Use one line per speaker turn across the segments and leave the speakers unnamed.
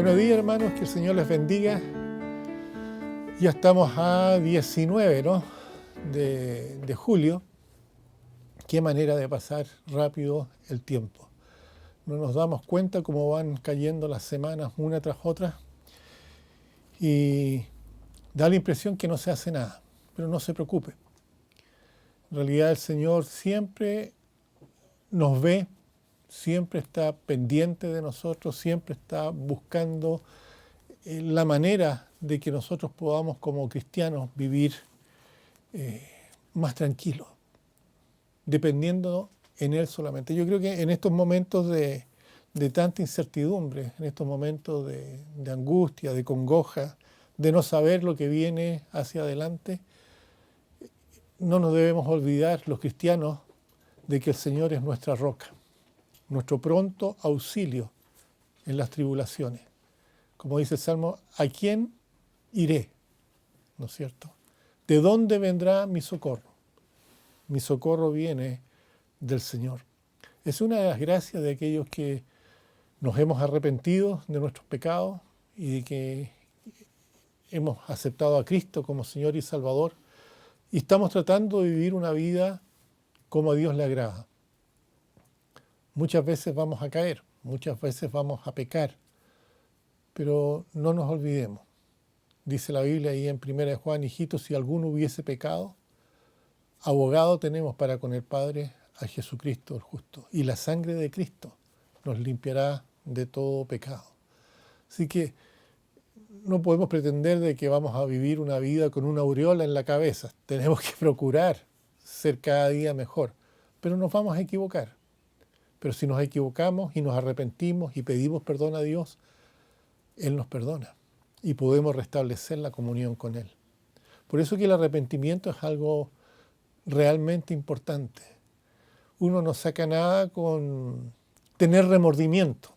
Buenos días, hermanos, que el Señor les bendiga. Ya estamos a 19, ¿no? de julio. Qué manera de pasar rápido el tiempo. No nos damos cuenta cómo van cayendo las semanas una tras otra y da la impresión que no se hace nada, pero no se preocupe. En realidad el Señor siempre nos ve, siempre está pendiente de nosotros, siempre está buscando la manera de que nosotros podamos como cristianos vivir más tranquilos, dependiendo en Él solamente. Yo creo que en estos momentos de tanta incertidumbre, en estos momentos de angustia, de congoja, de no saber lo que viene hacia adelante, no nos debemos olvidar, los cristianos, de que el Señor es nuestra roca, nuestro pronto auxilio en las tribulaciones. Como dice el Salmo, ¿a quién iré? ¿No es cierto? ¿De dónde vendrá mi socorro? Mi socorro viene del Señor. Es una de las gracias de aquellos que nos hemos arrepentido de nuestros pecados y de que hemos aceptado a Cristo como Señor y Salvador y estamos tratando de vivir una vida como a Dios le agrada. Muchas veces vamos a caer, muchas veces vamos a pecar, pero no nos olvidemos. Dice la Biblia ahí en 1 Juan, hijitos, si alguno hubiese pecado, abogado tenemos para con el Padre a Jesucristo el justo. Y la sangre de Cristo nos limpiará de todo pecado. Así que no podemos pretender de que vamos a vivir una vida con una aureola en la cabeza. Tenemos que procurar ser cada día mejor, pero nos vamos a equivocar. Pero si nos equivocamos y nos arrepentimos y pedimos perdón a Dios, Él nos perdona y podemos restablecer la comunión con Él. Por eso que el arrepentimiento es algo realmente importante. Uno no saca nada con tener remordimiento.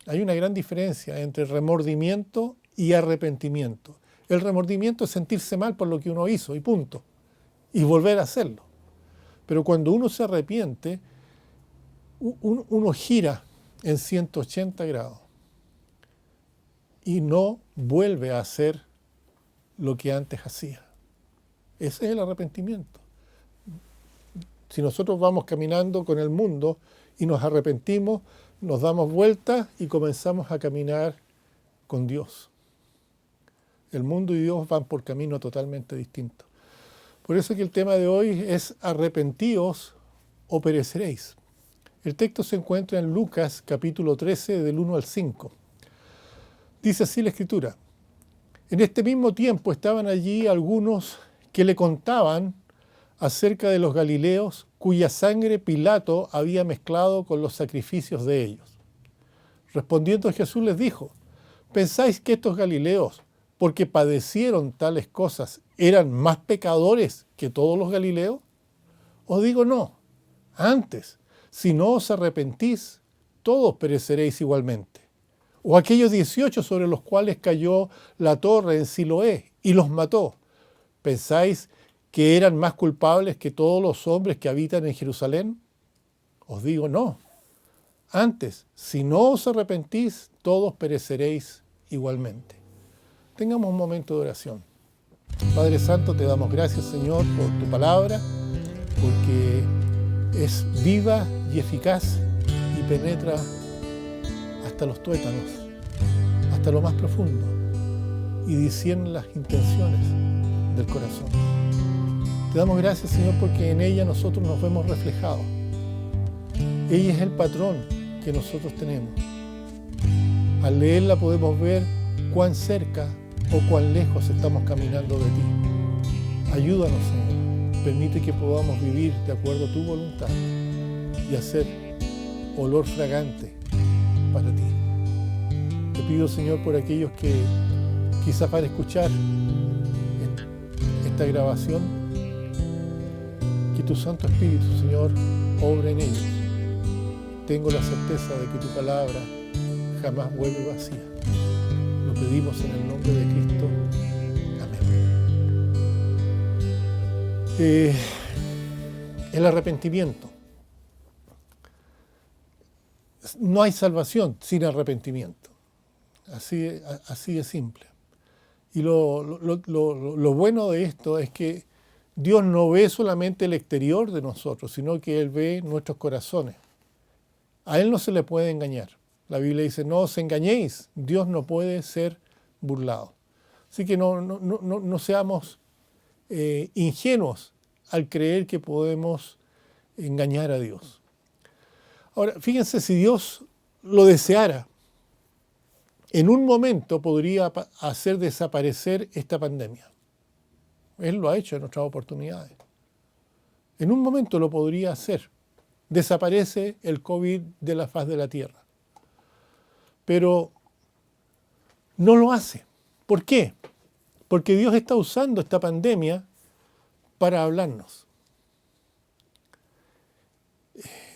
Hay una gran diferencia entre remordimiento y arrepentimiento. El remordimiento es sentirse mal por lo que uno hizo y punto, y volver a hacerlo. Pero cuando uno se arrepiente, uno gira en 180 grados y no vuelve a hacer lo que antes hacía. Ese es el arrepentimiento. Si nosotros vamos caminando con el mundo y nos arrepentimos, nos damos vueltas y comenzamos a caminar con Dios. El mundo y Dios van por caminos totalmente distintos. Por eso que el tema de hoy es arrepentíos o pereceréis. El texto se encuentra en Lucas capítulo 13 del 1 al 5. Dice así la Escritura: en este mismo tiempo estaban allí algunos que le contaban acerca de los galileos cuya sangre Pilato había mezclado con los sacrificios de ellos. Respondiendo Jesús les dijo: ¿pensáis que estos galileos, porque padecieron tales cosas, eran más pecadores que todos los galileos? Os digo no. Antes, si no os arrepentís, todos pereceréis igualmente. O aquellos 18 sobre los cuales cayó la torre en Siloé y los mató, ¿pensáis que eran más culpables que todos los hombres que habitan en Jerusalén? Os digo no. Antes, si no os arrepentís, todos pereceréis igualmente. Tengamos un momento de oración. Padre Santo, te damos gracias, Señor, por tu palabra, porque es viva y eficaz y penetra hasta los tuétanos, hasta lo más profundo, y discierne las intenciones del corazón. Te damos gracias, Señor, porque en ella nosotros nos vemos reflejados. Ella es el patrón que nosotros tenemos. Al leerla podemos ver cuán cerca o cuán lejos estamos caminando de ti. Ayúdanos, Señor. Permite que podamos vivir de acuerdo a tu voluntad y hacer olor fragante para ti. Te pido, Señor, por aquellos que quizás van a escuchar esta grabación, que tu Santo Espíritu, Señor, obra en ellos. Tengo la certeza de que tu palabra jamás vuelve vacía. Lo pedimos en el nombre de Cristo. Amén. El arrepentimiento. No hay salvación sin arrepentimiento. así de simple. Y lo bueno de esto es que Dios no ve solamente el exterior de nosotros, sino que Él ve nuestros corazones. A Él no se le puede engañar. La Biblia dice, no os engañéis, Dios no puede ser burlado. Así que no seamos ingenuos al creer que podemos engañar a Dios. Ahora, fíjense, si Dios lo deseara, en un momento podría hacer desaparecer esta pandemia. Él lo ha hecho en otras oportunidades. En un momento lo podría hacer. Desaparece el COVID de la faz de la tierra. Pero no lo hace. ¿Por qué? Porque Dios está usando esta pandemia para hablarnos.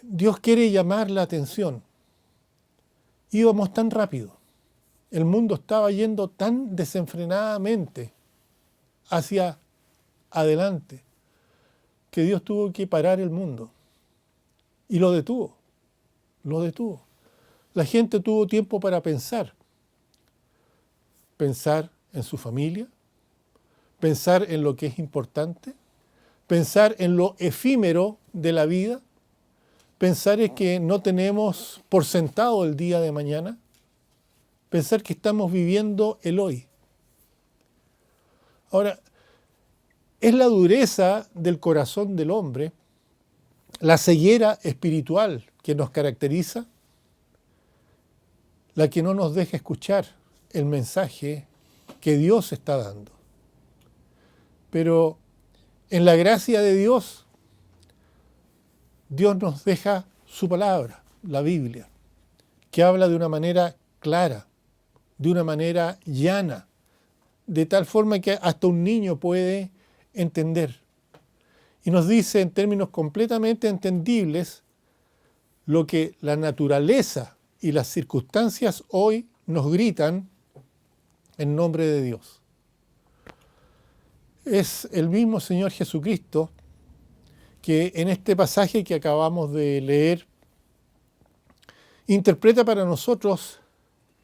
Dios quiere llamar la atención. Íbamos tan rápido. El mundo estaba yendo tan desenfrenadamente hacia adelante que Dios tuvo que parar el mundo. Y lo detuvo. Lo detuvo. La gente tuvo tiempo para pensar. Pensar en su familia. Pensar en lo que es importante. Pensar en lo efímero de la vida. Pensar en que no tenemos por sentado el día de mañana. Pensar que estamos viviendo el hoy. Ahora, es la dureza del corazón del hombre, la ceguera espiritual que nos caracteriza, la que no nos deja escuchar el mensaje que Dios está dando. Pero en la gracia de Dios, Dios nos deja su palabra, la Biblia, que habla de una manera clara, de una manera llana, de tal forma que hasta un niño puede entender. Y nos dice en términos completamente entendibles lo que la naturaleza y las circunstancias hoy nos gritan en nombre de Dios. Es el mismo Señor Jesucristo que en este pasaje que acabamos de leer interpreta para nosotros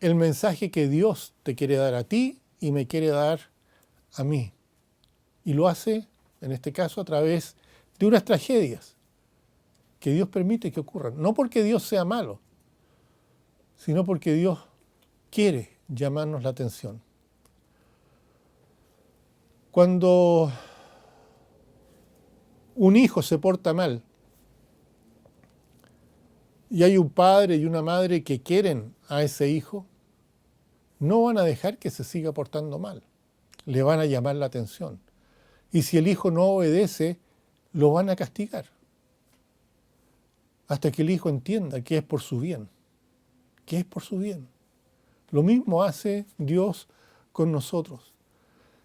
el mensaje que Dios te quiere dar a ti y me quiere dar a mí. Y lo hace, en este caso, a través de unas tragedias que Dios permite que ocurran. No porque Dios sea malo, sino porque Dios quiere llamarnos la atención. Cuando un hijo se porta mal y hay un padre y una madre que quieren a ese hijo, no van a dejar que se siga portando mal. Le van a llamar la atención. Y si el hijo no obedece, lo van a castigar. Hasta que el hijo entienda que es por su bien. Que es por su bien. Lo mismo hace Dios con nosotros.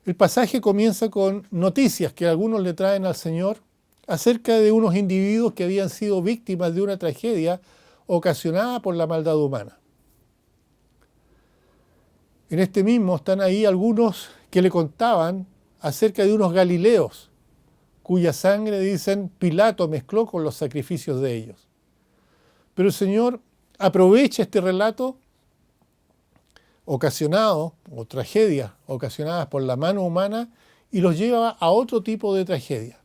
El pasaje comienza con noticias que algunos le traen al Señor acerca de unos individuos que habían sido víctimas de una tragedia ocasionada por la maldad humana. En este mismo están ahí algunos que le contaban acerca de unos galileos, cuya sangre, dicen, Pilato mezcló con los sacrificios de ellos. Pero el Señor aprovecha este relato ocasionado, o tragedias ocasionadas por la mano humana, y los lleva a otro tipo de tragedia.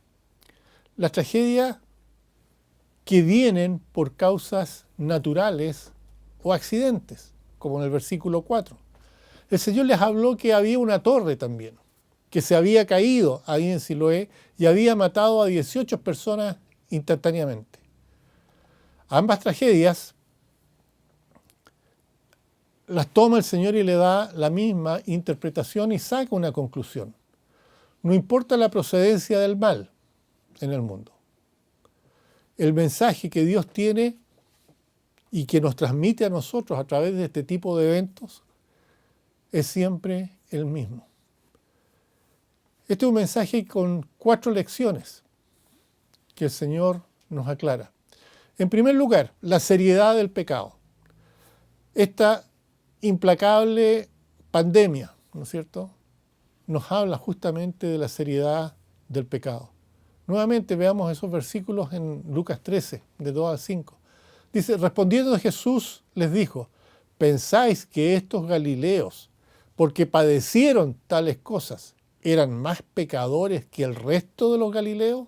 Las tragedias que vienen por causas naturales o accidentes, como en el versículo 4. El Señor les habló que había una torre también, que se había caído ahí en Siloé y había matado a 18 personas instantáneamente. Ambas tragedias las toma el Señor y le da la misma interpretación y saca una conclusión. No importa la procedencia del mal en el mundo. El mensaje que Dios tiene y que nos transmite a nosotros a través de este tipo de eventos es siempre el mismo. Este es un mensaje con 4 lecciones que el Señor nos aclara. En primer lugar, la seriedad del pecado. Esta implacable pandemia, ¿no es cierto?, nos habla justamente de la seriedad del pecado. Nuevamente veamos esos versículos en Lucas 13, de 2 al 5. Dice, respondiendo Jesús les dijo, ¿pensáis que estos Galileos, porque padecieron tales cosas, eran más pecadores que el resto de los Galileos?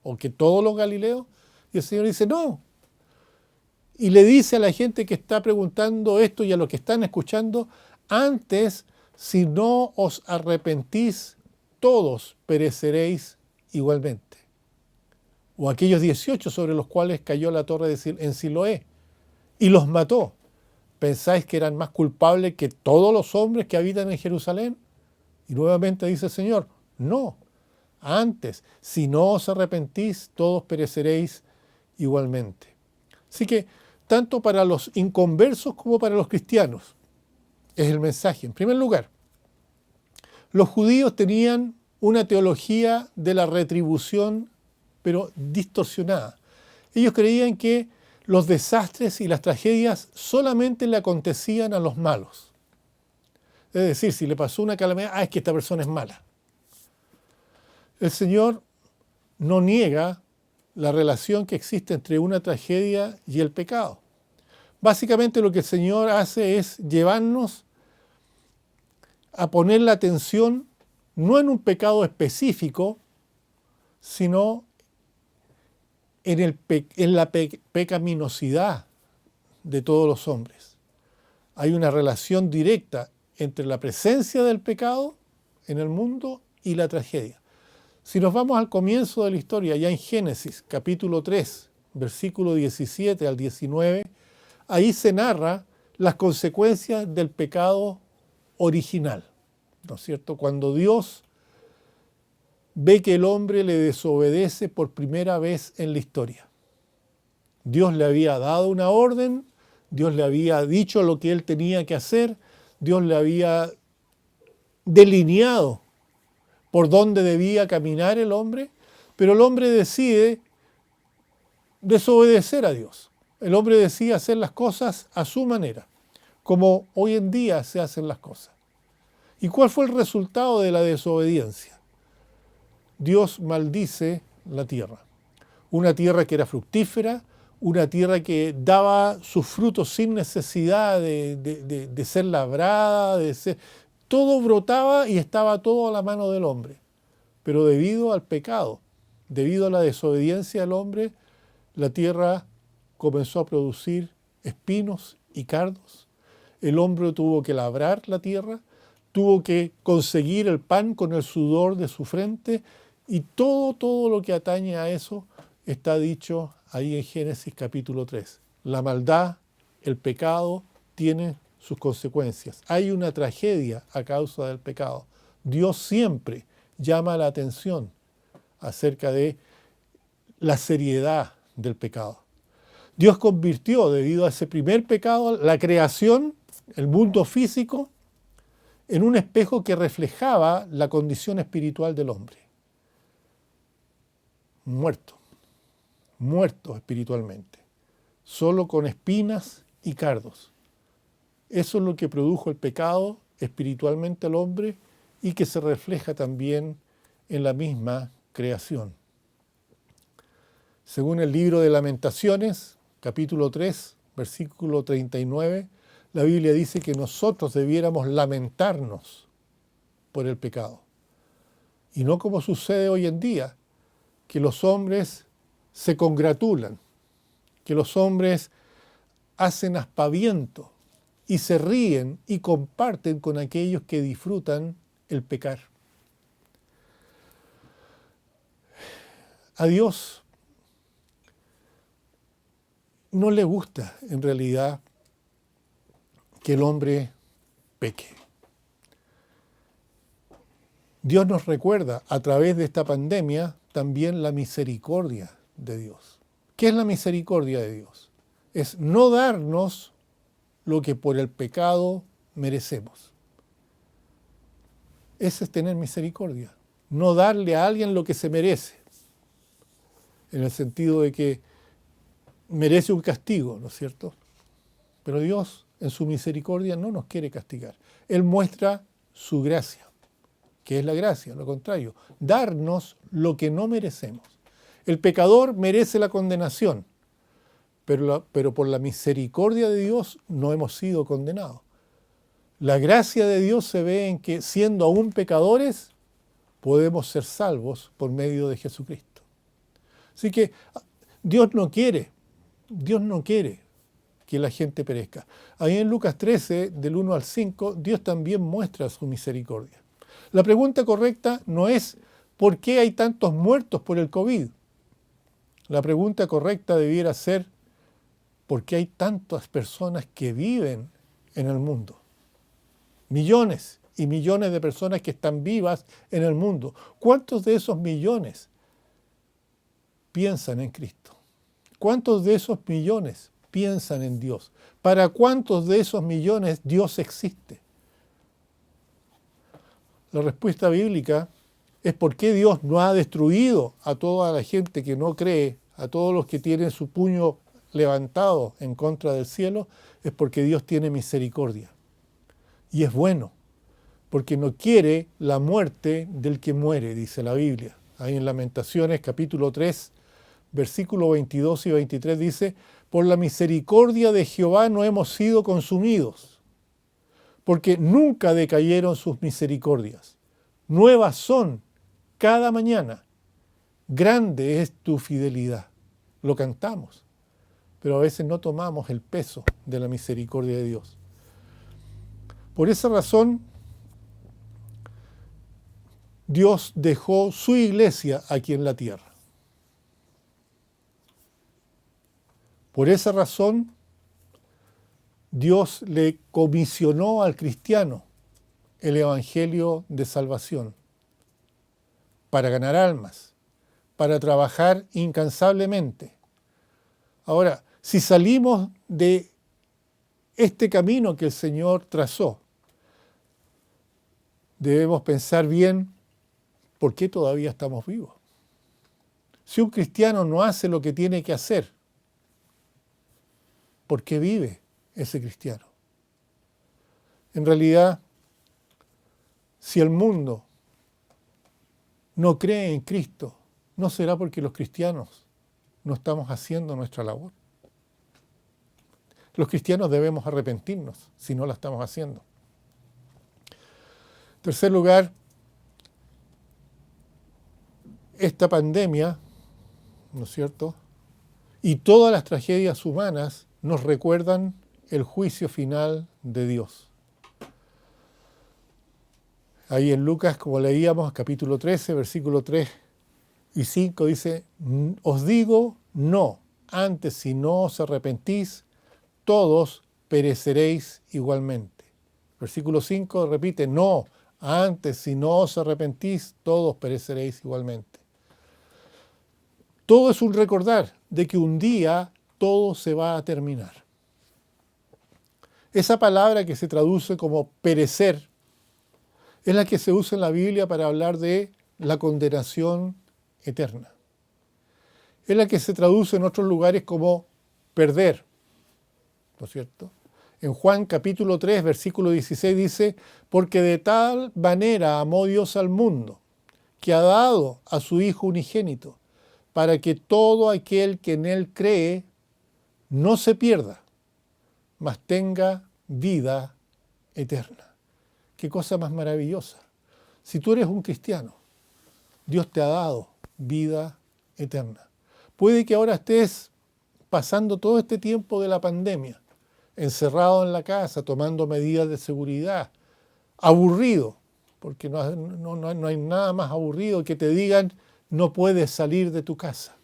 ¿O que todos los Galileos? Y el Señor dice, no. Y le dice a la gente que está preguntando esto y a los que están escuchando, antes, si no os arrepentís, todos pereceréis igualmente. O aquellos 18 sobre los cuales cayó la torre en Siloé y los mató. ¿Pensáis que eran más culpables que todos los hombres que habitan en Jerusalén? Y nuevamente dice el Señor, no. Antes, si no os arrepentís, todos pereceréis igualmente. Así que, tanto para los inconversos como para los cristianos, es el mensaje. En primer lugar, los judíos tenían una teología de la retribución, pero distorsionada. Ellos creían que los desastres y las tragedias solamente le acontecían a los malos. Es decir, si le pasó una calamidad, es que esta persona es mala. El Señor no niega la relación que existe entre una tragedia y el pecado. Básicamente lo que el Señor hace es llevarnos a poner la atención no en un pecado específico, sino en la pecaminosidad de todos los hombres. Hay una relación directa entre la presencia del pecado en el mundo y la tragedia. Si nos vamos al comienzo de la historia, ya en Génesis, capítulo 3, versículo 17 al 19, ahí se narra las consecuencias del pecado original, ¿no es cierto? Cuando Dios ve que el hombre le desobedece por primera vez en la historia. Dios le había dado una orden, Dios le había dicho lo que él tenía que hacer, Dios le había delineado por dónde debía caminar el hombre, pero el hombre decide desobedecer a Dios. El hombre decide hacer las cosas a su manera, como hoy en día se hacen las cosas. ¿Y cuál fue el resultado de la desobediencia? Dios maldice la tierra. Una tierra que era fructífera, una tierra que daba sus frutos sin necesidad de ser labrada, todo brotaba y estaba todo a la mano del hombre. Pero debido al pecado, debido a la desobediencia del hombre, la tierra comenzó a producir espinos y cardos. El hombre tuvo que labrar la tierra, tuvo que conseguir el pan con el sudor de su frente, y todo lo que atañe a eso está dicho ahí en Génesis capítulo 3. La maldad, el pecado, tiene sus consecuencias. Hay una tragedia a causa del pecado. Dios siempre llama la atención acerca de la seriedad del pecado. Dios convirtió, debido a ese primer pecado, la creación, el mundo físico, en un espejo que reflejaba la condición espiritual del hombre. Muerto espiritualmente, solo con espinas y cardos. Eso es lo que produjo el pecado espiritualmente al hombre y que se refleja también en la misma creación. Según el libro de Lamentaciones, capítulo 3, versículo 39, la Biblia dice que nosotros debiéramos lamentarnos por el pecado. Y no como sucede hoy en día, que los hombres se congratulan, que los hombres hacen aspaviento y se ríen y comparten con aquellos que disfrutan el pecar. A Dios no le gusta en realidad que el hombre peque. Dios nos recuerda a través de esta pandemia también la misericordia de Dios. ¿Qué es la misericordia de Dios? Es no darnos lo que por el pecado merecemos. Ese es tener misericordia. No darle a alguien lo que se merece. En el sentido de que merece un castigo, ¿no es cierto? Pero Dios, en su misericordia, no nos quiere castigar. Él muestra su gracia, que es la gracia, lo contrario, darnos lo que no merecemos. El pecador merece la condenación, pero por la misericordia de Dios no hemos sido condenados. La gracia de Dios se ve en que, siendo aún pecadores, podemos ser salvos por medio de Jesucristo. Así que Dios no quiere que la gente perezca. Ahí en Lucas 13, del 1 al 5, Dios también muestra su misericordia. La pregunta correcta no es ¿por qué hay tantos muertos por el COVID? La pregunta correcta debiera ser ¿por qué hay tantas personas que viven en el mundo? Millones y millones de personas que están vivas en el mundo. ¿Cuántos de esos millones piensan en Cristo? ¿Cuántos de esos millones piensan en Dios? ¿Para cuántos de esos millones Dios existe? La respuesta bíblica es por qué Dios no ha destruido a toda la gente que no cree, a todos los que tienen su puño levantado en contra del cielo, es porque Dios tiene misericordia. Y es bueno, porque no quiere la muerte del que muere, dice la Biblia. Ahí en Lamentaciones, capítulo 3, versículos 22 y 23 dice, por la misericordia de Jehová no hemos sido consumidos, porque nunca decayeron sus misericordias. Nuevas son cada mañana. Grande es tu fidelidad. Lo cantamos, pero a veces no tomamos el peso de la misericordia de Dios. Por esa razón, Dios dejó su iglesia aquí en la tierra. Por esa razón, Dios le comisionó al cristiano el evangelio de salvación para ganar almas, para trabajar incansablemente. Ahora, si salimos de este camino que el Señor trazó, debemos pensar bien por qué todavía estamos vivos. Si un cristiano no hace lo que tiene que hacer, ¿por qué vive ese cristiano? En realidad, si el mundo no cree en Cristo, no será porque los cristianos no estamos haciendo nuestra labor. Los cristianos debemos arrepentirnos si no la estamos haciendo. En tercer lugar, esta pandemia, ¿no es cierto?, y todas las tragedias humanas nos recuerdan el juicio final de Dios. Ahí en Lucas, como leíamos, capítulo 13, versículo 3 y 5, dice, os digo, no, antes si no os arrepentís, todos pereceréis igualmente. Versículo 5 repite, no, antes si no os arrepentís, todos pereceréis igualmente. Todo es un recordar de que un día todo se va a terminar. Esa palabra que se traduce como perecer es la que se usa en la Biblia para hablar de la condenación eterna. Es la que se traduce en otros lugares como perder, ¿no es cierto? En Juan capítulo 3, versículo 16 dice, porque de tal manera amó Dios al mundo, que ha dado a su Hijo unigénito, para que todo aquel que en Él cree no se pierda, mas tenga vida eterna. Qué cosa más maravillosa. Si tú eres un cristiano, Dios te ha dado vida eterna. Puede que ahora estés pasando todo este tiempo de la pandemia, encerrado en la casa, tomando medidas de seguridad, aburrido, porque no hay nada más aburrido que te digan no puedes salir de tu casa.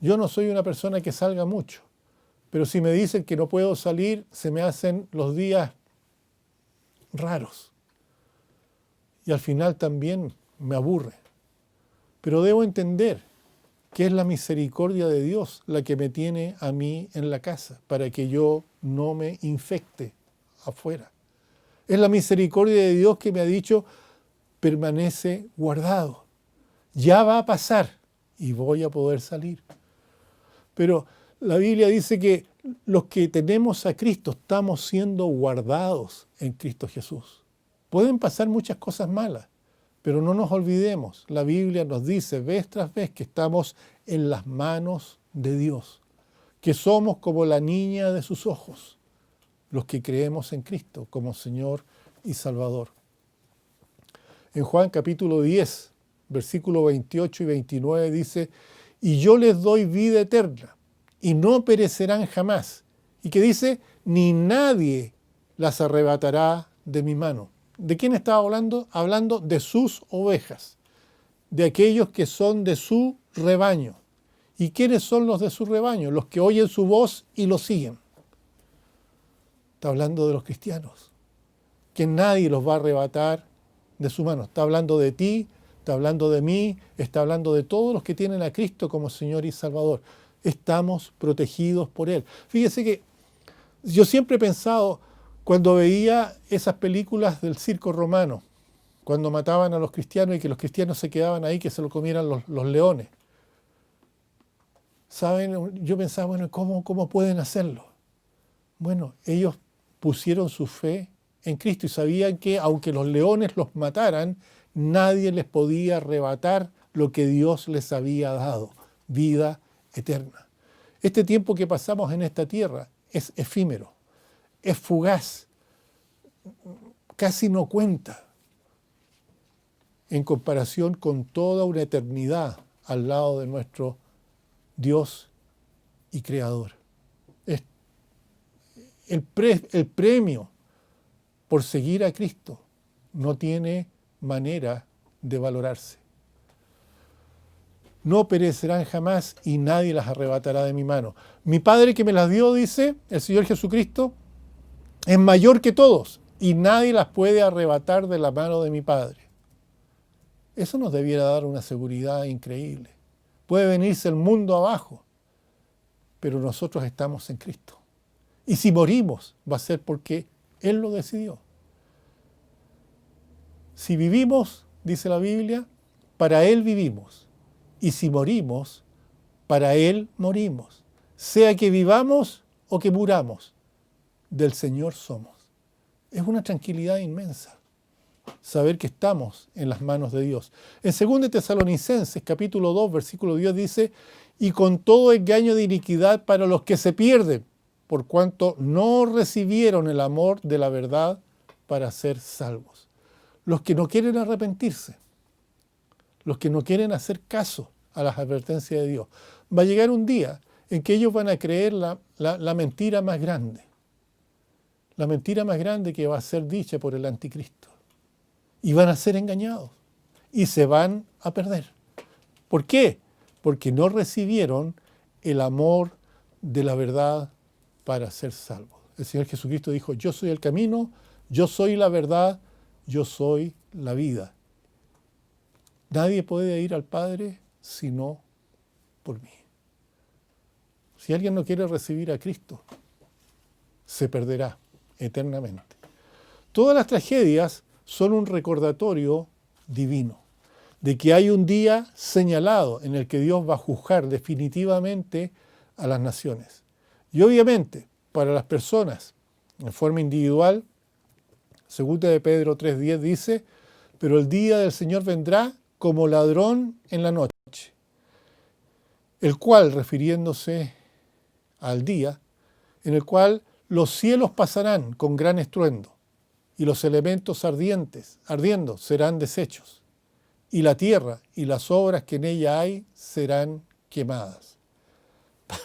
Yo no soy una persona que salga mucho, pero si me dicen que no puedo salir, se me hacen los días raros. Y al final también me aburre. Pero debo entender que es la misericordia de Dios la que me tiene a mí en la casa, para que yo no me infecte afuera. Es la misericordia de Dios que me ha dicho, permanece guardado. Ya va a pasar y voy a poder salir. Pero la Biblia dice que los que tenemos a Cristo estamos siendo guardados en Cristo Jesús. Pueden pasar muchas cosas malas, pero no nos olvidemos. La Biblia nos dice vez tras vez que estamos en las manos de Dios, que somos como la niña de sus ojos, los que creemos en Cristo como Señor y Salvador. En Juan capítulo 10, versículos 28 y 29 dice, y yo les doy vida eterna, y no perecerán jamás. Y que dice, ni nadie las arrebatará de mi mano. ¿De quién estaba hablando? Hablando de sus ovejas, de aquellos que son de su rebaño. ¿Y quiénes son los de su rebaño? Los que oyen su voz y lo siguen. Está hablando de los cristianos, que nadie los va a arrebatar de su mano. Está hablando de ti, está hablando de mí, está hablando de todos los que tienen a Cristo como Señor y Salvador. Estamos protegidos por Él. Fíjese que yo siempre he pensado, cuando veía esas películas del circo romano, cuando mataban a los cristianos y que los cristianos se quedaban ahí, que se lo comieran los leones. ¿Saben? Yo pensaba, bueno, ¿cómo pueden hacerlo? Bueno, ellos pusieron su fe en Cristo y sabían que aunque los leones los mataran, nadie les podía arrebatar lo que Dios les había dado, vida eterna. Este tiempo que pasamos en esta tierra es efímero, es fugaz, casi no cuenta en comparación con toda una eternidad al lado de nuestro Dios y Creador. El premio por seguir a Cristo no tiene manera de valorarse. No perecerán jamás y nadie las arrebatará de mi mano. Mi Padre que me las dio, dice el Señor Jesucristo, es mayor que todos y nadie las puede arrebatar de la mano de mi Padre. Eso nos debiera dar una seguridad increíble. Puede venirse el mundo abajo, pero nosotros estamos en Cristo. Y si morimos, va a ser porque Él lo decidió. Si vivimos, dice la Biblia, para Él vivimos. Y si morimos, para Él morimos. Sea que vivamos o que muramos, del Señor somos. Es una tranquilidad inmensa saber que estamos en las manos de Dios. En 2 Tesalonicenses, capítulo 2, versículo 10 dice, y con todo engaño de iniquidad para los que se pierden, por cuanto no recibieron el amor de la verdad para ser salvos. Los que no quieren arrepentirse, los que no quieren hacer caso a las advertencias de Dios. Va a llegar un día en que ellos van a creer la mentira más grande. La mentira más grande que va a ser dicha por el anticristo. Y van a ser engañados. Y se van a perder. ¿Por qué? Porque no recibieron el amor de la verdad para ser salvos. El Señor Jesucristo dijo, yo soy el camino, yo soy la verdad, yo soy la vida. Nadie puede ir al Padre sino por mí. Si alguien no quiere recibir a Cristo, se perderá eternamente. Todas las tragedias son un recordatorio divino de que hay un día señalado en el que Dios va a juzgar definitivamente a las naciones. Y obviamente, para las personas, en forma individual, 2 de Pedro 3:10 dice, pero el día del Señor vendrá como ladrón en la noche, el cual, refiriéndose al día, en el cual los cielos pasarán con gran estruendo, y los elementos ardiendo serán deshechos, y la tierra y las obras que en ella hay serán quemadas.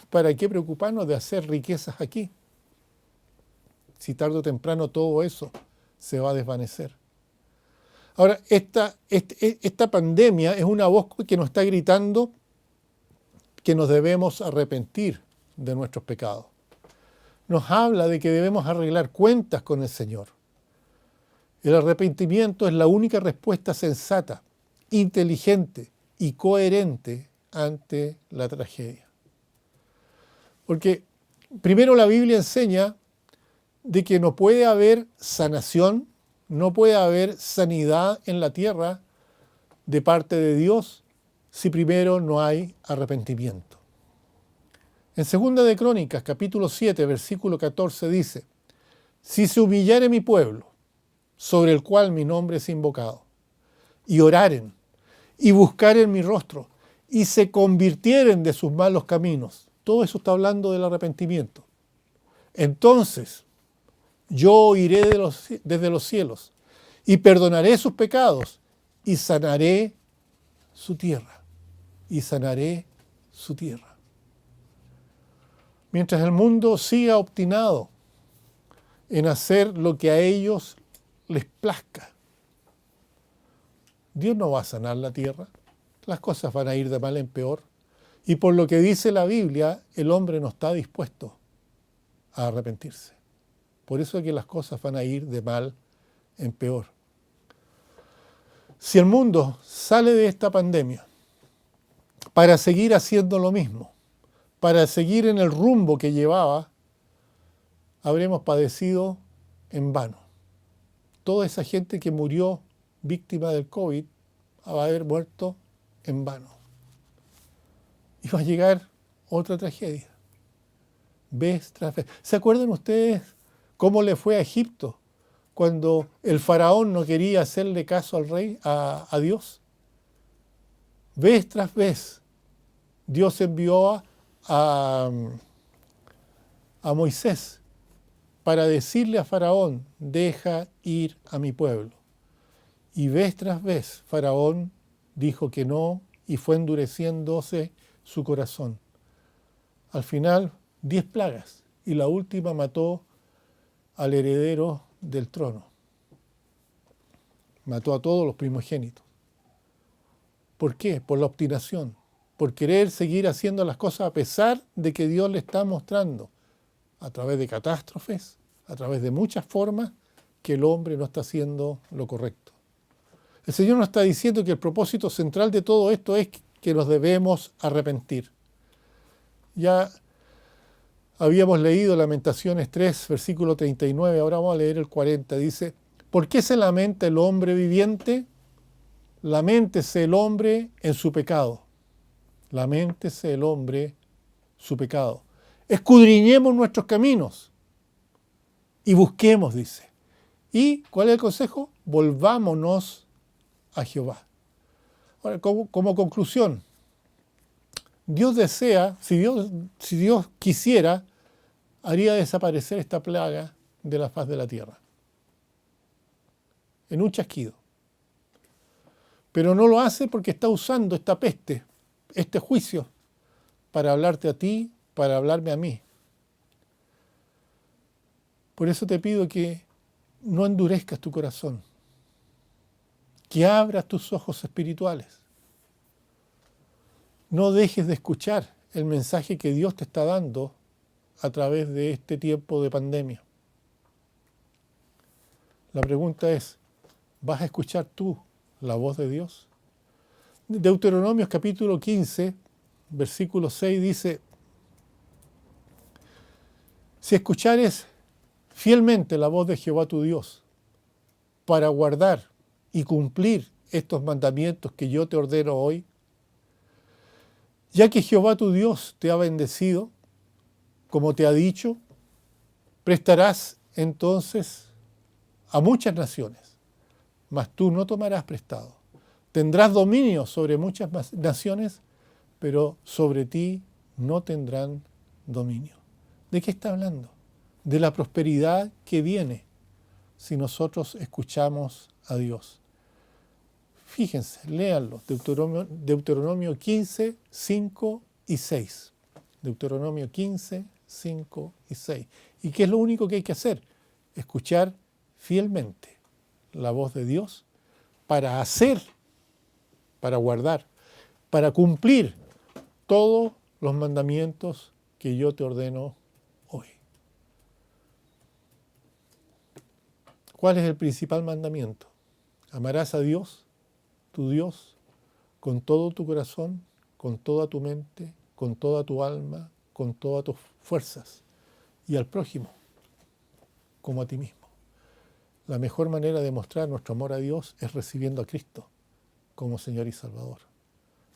¿Para qué preocuparnos de hacer riquezas aquí? Si tarde o temprano todo eso se va a desvanecer. Ahora, esta pandemia es una voz que nos está gritando que nos debemos arrepentir de nuestros pecados. Nos habla de que debemos arreglar cuentas con el Señor. El arrepentimiento es la única respuesta sensata, inteligente y coherente ante la tragedia. Porque primero la Biblia enseña de que no puede haber sanación, no puede haber sanidad en la tierra de parte de Dios si primero no hay arrepentimiento. En 2 de Crónicas, capítulo 7, versículo 14 dice, si se humillare mi pueblo, sobre el cual mi nombre es invocado, y oraren, y buscaren mi rostro, y se convirtieren de sus malos caminos, Todo eso está hablando del arrepentimiento. Entonces, yo oiré desde los cielos y perdonaré sus pecados y sanaré su tierra. Y sanaré su tierra. Mientras el mundo siga obstinado en hacer lo que a ellos les plazca, Dios no va a sanar la tierra. Las cosas van a ir de mal en peor. Y por lo que dice la Biblia, el hombre no está dispuesto a arrepentirse. Por eso es que las cosas van a ir de mal en peor. Si el mundo sale de esta pandemia para seguir haciendo lo mismo, para seguir en el rumbo que llevaba, habremos padecido en vano. Toda esa gente que murió víctima del COVID va a haber muerto en vano. Y va a llegar otra tragedia, vez tras vez. ¿Se acuerdan ustedes cómo le fue a Egipto cuando el faraón no quería hacerle caso al rey, a Dios? Vez tras vez, Dios envió a Moisés para decirle a Faraón, deja ir a mi pueblo. Y vez tras vez, Faraón dijo que no y fue endureciéndose su corazón. Al final, 10 plagas y la última mató al heredero del trono. Mató a todos los primogénitos. ¿Por qué? Por la obstinación, por querer seguir haciendo las cosas a pesar de que Dios le está mostrando a través de catástrofes, a través de muchas formas, que el hombre no está haciendo lo correcto. El Señor nos está diciendo que el propósito central de todo esto es que nos debemos arrepentir. Ya habíamos leído Lamentaciones 3, versículo 39, ahora vamos a leer el 40. Dice, ¿por qué se lamenta el hombre viviente? Laméntese el hombre en su pecado. Laméntese el hombre su pecado. Escudriñemos nuestros caminos y busquemos, dice. ¿Y cuál es el consejo? Volvámonos a Jehová. Ahora, como conclusión, Dios desea, si Dios quisiera, haría desaparecer esta plaga de la faz de la tierra. En un chasquido. Pero no lo hace porque está usando esta peste, este juicio, para hablarte a ti, para hablarme a mí. Por eso te pido que no endurezcas tu corazón, que abras tus ojos espirituales. No dejes de escuchar el mensaje que Dios te está dando a través de este tiempo de pandemia. La pregunta es, ¿vas a escuchar tú la voz de Dios? Deuteronomios capítulo 15, versículo 6 dice, si escuchares fielmente la voz de Jehová tu Dios para guardar y cumplir estos mandamientos que yo te ordeno hoy, ya que Jehová tu Dios te ha bendecido, como te ha dicho, prestarás entonces a muchas naciones, mas tú no tomarás prestado. Tendrás dominio sobre muchas naciones, pero sobre ti no tendrán dominio. ¿De qué está hablando? De la prosperidad que viene si nosotros escuchamos a Dios. Fíjense, léanlo, Deuteronomio 15, 5 y 6. Deuteronomio 15, 5 y 6. ¿Y qué es lo único que hay que hacer? Escuchar fielmente la voz de Dios para hacer, para guardar, para cumplir todos los mandamientos que yo te ordeno hoy. ¿Cuál es el principal mandamiento? Amarás a Dios, tu Dios, con todo tu corazón, con toda tu mente, con toda tu alma, con todas tus fuerzas, y al prójimo como a ti mismo. La mejor manera de mostrar nuestro amor a Dios es recibiendo a Cristo como Señor y Salvador,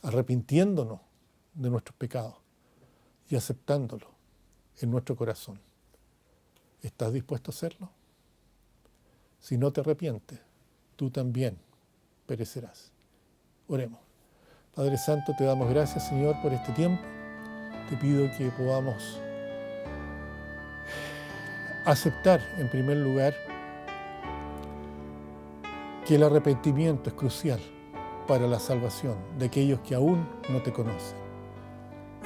arrepintiéndonos de nuestros pecados y aceptándolo en nuestro corazón. ¿Estás dispuesto a hacerlo? Si no te arrepientes, tú también perecerás. Oremos. Padre Santo, te damos gracias, Señor, por este tiempo. te pido que podamos aceptar, en primer lugar, que el arrepentimiento es crucial para la salvación de aquellos que aún no te conocen.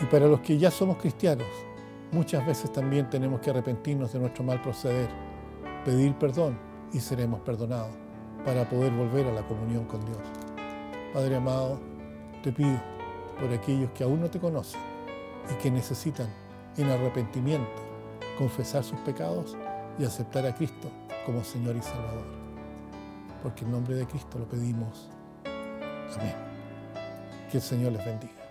Y para los que ya somos cristianos, muchas veces también tenemos que arrepentirnos de nuestro mal proceder, pedir perdón y seremos perdonados para poder volver a la comunión con Dios. Padre amado, te pido por aquellos que aún no te conocen y que necesitan en arrepentimiento confesar sus pecados y aceptar a Cristo como Señor y Salvador. Porque en nombre de Cristo lo pedimos. Amén. Que el Señor les bendiga.